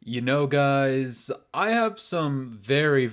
You know, guys, I have some very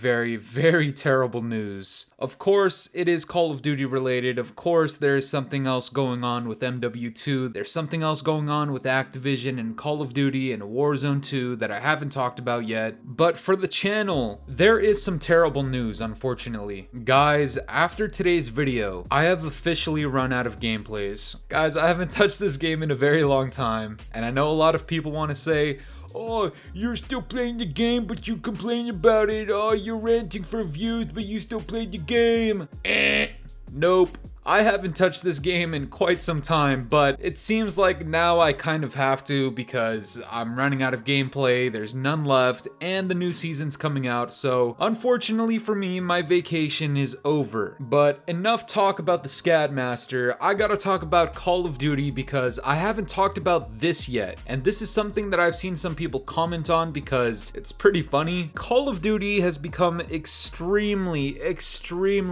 terrible news. Of course, it is Call of Duty related. Of course, there's something else going on with MW2. There's something else going on with Activision and Call of Duty and Warzone 2 that I haven't talked about yet. But for the channel, there is some terrible news, unfortunately. Guys, after today's video, I have officially run out of gameplays. Guys, I haven't touched this game in a very long time, and I know a lot of people want to say, "Oh, you're still playing the game, but you complain about it. Oh, you're ranting for views, but you still play the game." Nope. I haven't touched this game in quite some time, but it seems like now I kind of have to because I'm running out of gameplay, there's none left, and the new season's coming out, so unfortunately for me, my vacation is over. But enough talk about the Scatmaster, I gotta talk about Call of Duty because I haven't talked about this yet, and this is something that I've seen some people comment on because it's pretty funny. Call of Duty has become extremely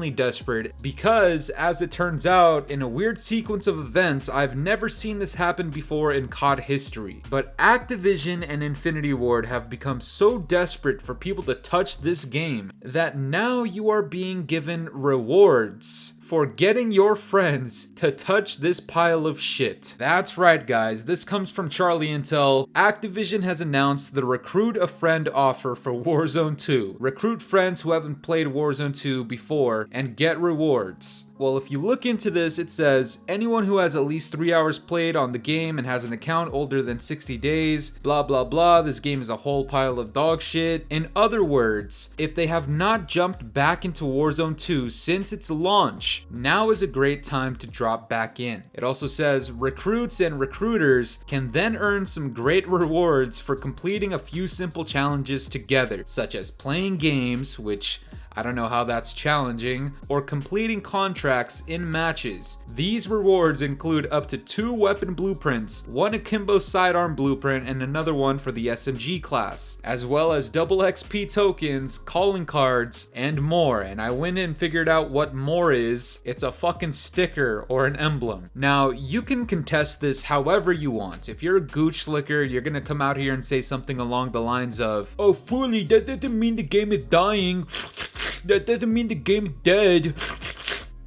desperate because, as it turns out, in a weird sequence of events, I've never seen this happen before in COD history. But Activision and Infinity Ward have become so desperate for people to touch this game that now you are being given rewards for getting your friends to touch this pile of shit. That's right, guys, this comes from Charlie Intel. Activision has announced the Recruit a Friend offer for Warzone 2. Recruit friends who haven't played Warzone 2 before and get rewards. Well, if you look into this, it says anyone who has at least 3 hours played on the game and has an account older than 60 days, blah blah blah, this game is a whole pile of dog shit. In other words, if they have not jumped back into Warzone 2 since its launch, now is a great time to drop back in. It also says recruits and recruiters can then earn some great rewards for completing a few simple challenges together, such as playing games, which I don't know how that's challenging, or completing contracts in matches. These rewards include up to 2 weapon blueprints, 1 akimbo sidearm blueprint and another one for the SMG class, as well as double XP tokens, calling cards, and more. And I went and figured out what more is. It's a fucking sticker or an emblem. Now, you can contest this however you want. If you're a gooch slicker, you're gonna come out here and say something along the lines of, "Oh, Fooly, that doesn't mean the game is dying. That doesn't mean the game's dead."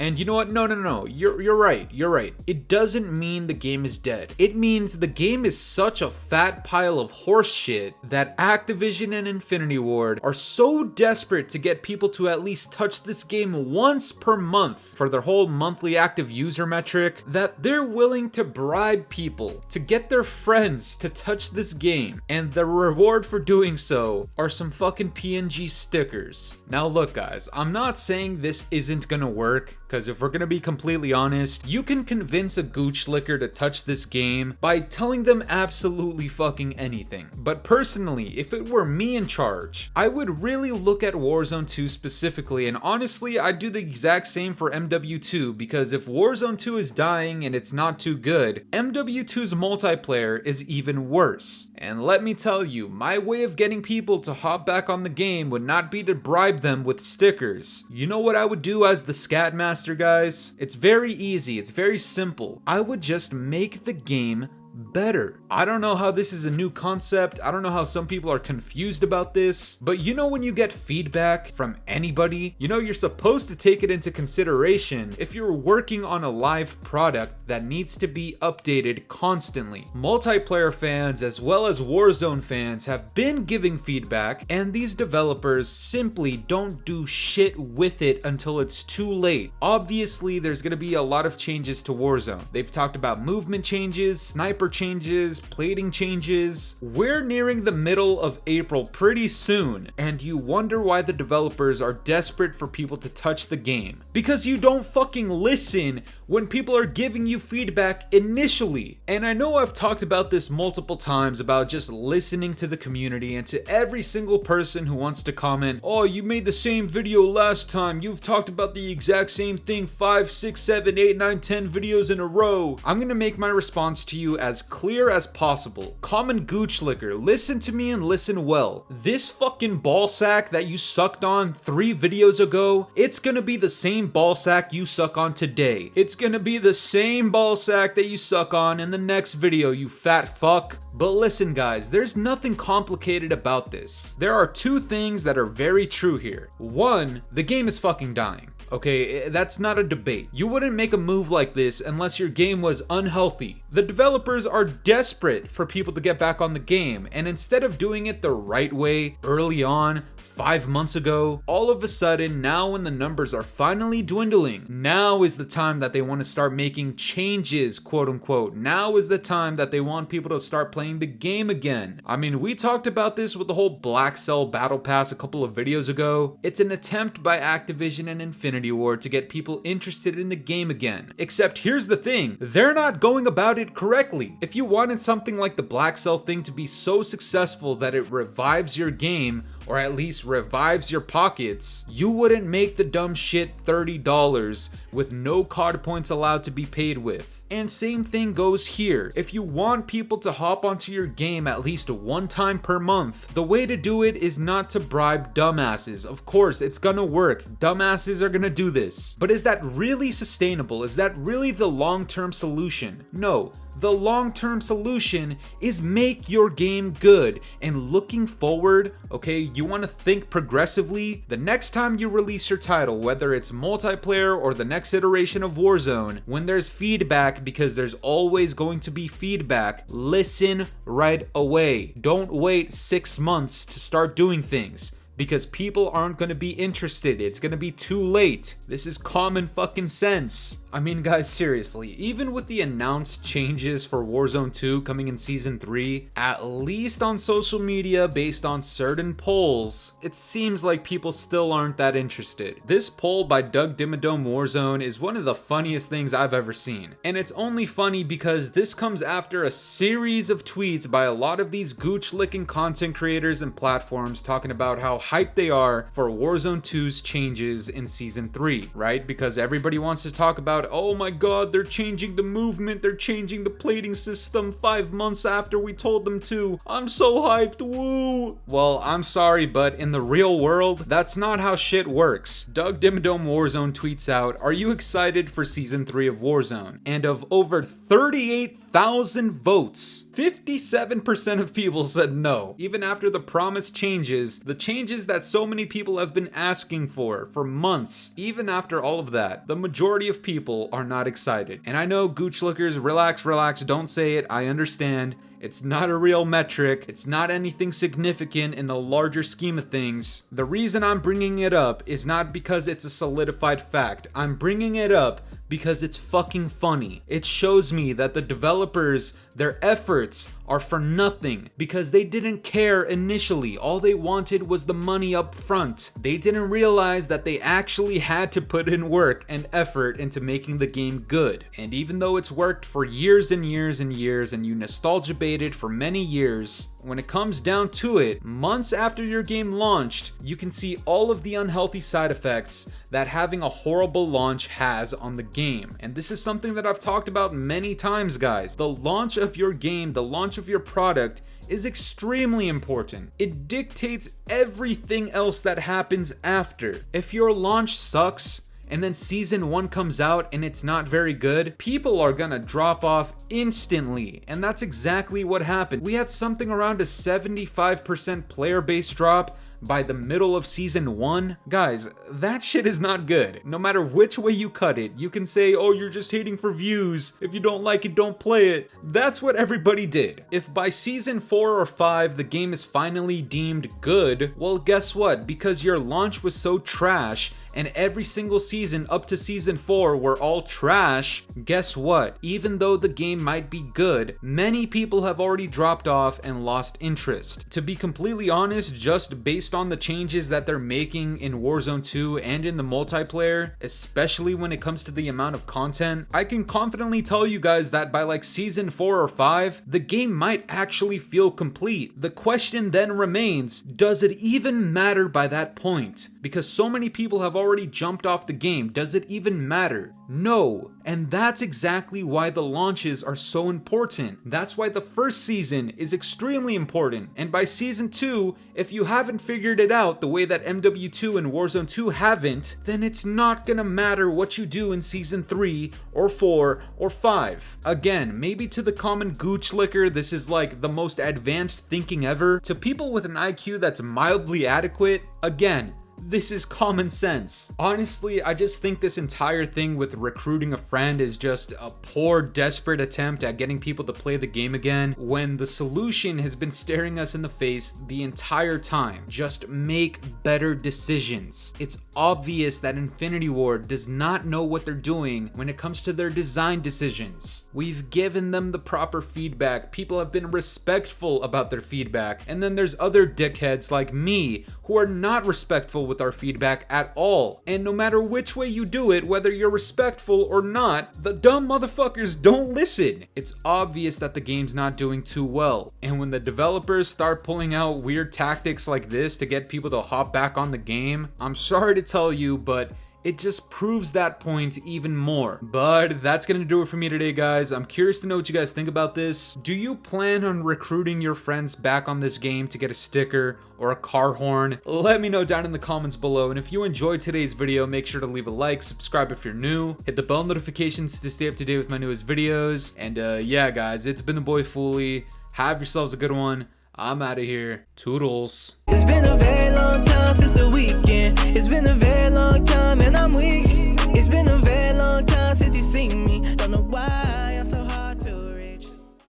And you know what? No. You're right. It doesn't mean the game is dead. It means the game is such a fat pile of horse shit that Activision and Infinity Ward are so desperate to get people to at least touch this game once per month for their whole monthly active user metric that they're willing to bribe people to get their friends to touch this game. And the reward for doing so are some fucking PNG stickers. Now look, guys, I'm not saying this isn't gonna work, because if we're gonna be completely honest, you can convince a gooch slicker to touch this game by telling them absolutely fucking anything. But personally, if it were me in charge, I would really look at Warzone 2 specifically, and honestly, I'd do the exact same for MW2, because if Warzone 2 is dying and it's not too good, MW2's multiplayer is even worse. And let me tell you, my way of getting people to hop back on the game would not be to bribe them with stickers. You know what I would do as the Scatmaster, guys? It's very easy, it's very simple. I would just make the game better. I don't know how this is a new concept. I don't know how some people are confused about this, but you know when you get feedback from anybody, you know you're supposed to take it into consideration if you're working on a live product that needs to be updated constantly. Multiplayer fans as well as Warzone fans have been giving feedback, and these developers simply don't do shit with it until it's too late. Obviously, there's gonna be a lot of changes to Warzone. They've talked about movement changes, sniper changes, plating changes. We're nearing the middle of April pretty soon, and you wonder why the developers are desperate for people to touch the game. Because you don't fucking listen when people are giving you feedback initially. And I know I've talked about this multiple times about just listening to the community and to every single person who wants to comment, "Oh, you made the same video last time. You've talked about the exact same thing 5, 6, 7, 8, 9, 10 videos in a row." I'm gonna make my response to you as as clear as possible. Common gooch licker, listen to me and listen well. This fucking ball sack that you sucked on 3 videos ago, it's gonna be the same ball sack you suck on today. It's gonna be the same ball sack that you suck on in the next video, you fat fuck. But listen guys, there's nothing complicated about this. There are 2 things that are very true here. 1, the game is fucking dying. Okay, that's not a debate. You wouldn't make a move like this unless your game was unhealthy. The developers are desperate for people to get back on the game, and instead of doing it the right way early on, 5 months ago, all of a sudden, now when the numbers are finally dwindling, now is the time that they want to start making changes, quote unquote. Now is the time that they want people to start playing the game again. I mean, we talked about this with the whole Blackcell Battle Pass a couple of videos ago. It's an attempt by Activision and Infinity Ward to get people interested in the game again. Except here's the thing, they're not going about it correctly. If you wanted something like the Blackcell thing to be so successful that it revives your game, or at least revives your pockets, you wouldn't make the dumb shit $30 with no card points allowed to be paid with. And same thing goes here. If you want people to hop onto your game at least 1 time per month, the way to do it is not to bribe dumbasses. Of course, it's gonna work. Dumbasses are gonna do this. But is that really sustainable? Is that really the long-term solution? No. The long-term solution is make your game good. And looking forward, okay, you want to think progressively. The next time you release your title, whether it's multiplayer or the next iteration of Warzone, when there's feedback, because there's always going to be feedback, listen right away. Don't wait 6 months to start doing things, because people aren't going to be interested. It's going to be too late. This is common fucking sense. I mean, guys, seriously, even with the announced changes for Warzone 2 coming in Season 3, at least on social media based on certain polls, it seems like people still aren't that interested. This poll by Doug Dimmadome Warzone is one of the funniest things I've ever seen. And it's only funny because this comes after a series of tweets by a lot of these gooch-licking content creators and platforms talking about how hyped they are for Warzone 2's changes in Season 3, right? Because everybody wants to talk about, oh my god, they're changing the movement, they're changing the plating system 5 months after we told them to. I'm so hyped, woo! Well, I'm sorry, but in the real world, that's not how shit works. Doug Dimmadome Warzone tweets out, are you excited for Season 3 of Warzone? And of over 38,000 votes, 57% of people said no. Even after the promised changes, the changes that so many people have been asking for months, even after all of that, the majority of people are not excited. And I know gooch lookers, relax, don't say it, I understand. It's not a real metric. It's not anything significant in the larger scheme of things. The reason I'm bringing it up is not because it's a solidified fact. I'm bringing it up because it's fucking funny. It shows me that the developers, their efforts are for nothing because they didn't care initially. All they wanted was the money up front. They didn't realize that they actually had to put in work and effort into making the game good. And even though it's worked for years and years and years and you nostalgia baited for many years, when it comes down to it, months after your game launched, you can see all of the unhealthy side effects that having a horrible launch has on the game. And this is something that I've talked about many times, guys. The launch of your game, the launch of your product is extremely important. It dictates everything else that happens after. If your launch sucks, and then Season 1 comes out and it's not very good, people are gonna drop off instantly. And that's exactly what happened. We had something around a 75% player base drop by the middle of Season 1. Guys, that shit is not good. No matter which way you cut it, you can say, oh, you're just hating for views. If you don't like it, don't play it. That's what everybody did. If by Season 4 or 5, the game is finally deemed good, well, guess what? Because your launch was so trash, and every single season up to Season 4 were all trash, guess what? Even though the game might be good, many people have already dropped off and lost interest. To be completely honest, just based on the changes that they're making in Warzone 2 and in the multiplayer, especially when it comes to the amount of content, I can confidently tell you guys that by like Season 4 or 5, the game might actually feel complete. The question then remains, does it even matter by that point? Because so many people have already jumped off the game, does it even matter? No. And that's exactly why the launches are so important. That's why the first season is extremely important. And by season 2, if you haven't figured it out the way that MW2 and Warzone 2 haven't, then it's not gonna matter what you do in season 3 or 4 or 5. Again, maybe to the common gooch licker, this is like the most advanced thinking ever. To people with an IQ that's mildly adequate, again, this is common sense. Honestly, I just think this entire thing with recruiting a friend is just a poor, desperate attempt at getting people to play the game again, when the solution has been staring us in the face the entire time. Just make better decisions. It's obvious that Infinity Ward does not know what they're doing when it comes to their design decisions. We've given them the proper feedback. People have been respectful about their feedback. And then there's other dickheads like me who are not respectful with our feedback at all. And no matter which way you do it, whether you're respectful or not, the dumb motherfuckers don't listen. It's obvious that the game's not doing too well. And when the developers start pulling out weird tactics like this to get people to hop back on the game, I'm sorry to tell you, but it just proves that point even more. But that's gonna do it for me today, guys. I'm curious to know what you guys think about this. Do you plan on recruiting your friends back on this game to get a sticker or a car horn? Let me know down in the comments below. And if you enjoyed today's video, make sure to leave a like, subscribe if you're new, hit the bell notifications to stay up to date with my newest videos. And yeah, guys, it's been the boy Fooly. Have yourselves a good one. I'm out of here. Toodles. It's been a very long time since the weekend. It's been a very long time.